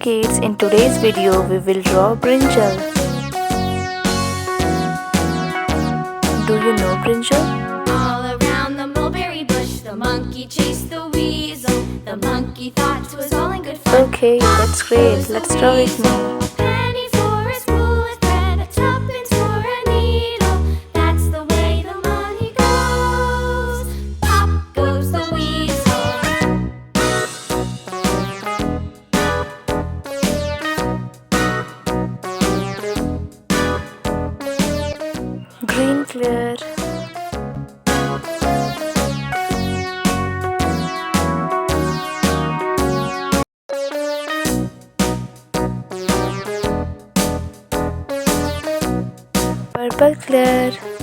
kids, in today's video we will draw Brinjal. Do you know Brinjal? All around the mulberry bush, the monkey chased the weasel. The monkey thought 'twas all in good fun. Okay, that's great. Let's draw with me. Penny for a spool of thread, a tuppence for a needle. That's the way the money goes. Pop goes the weasel. Green clear. Purple clear.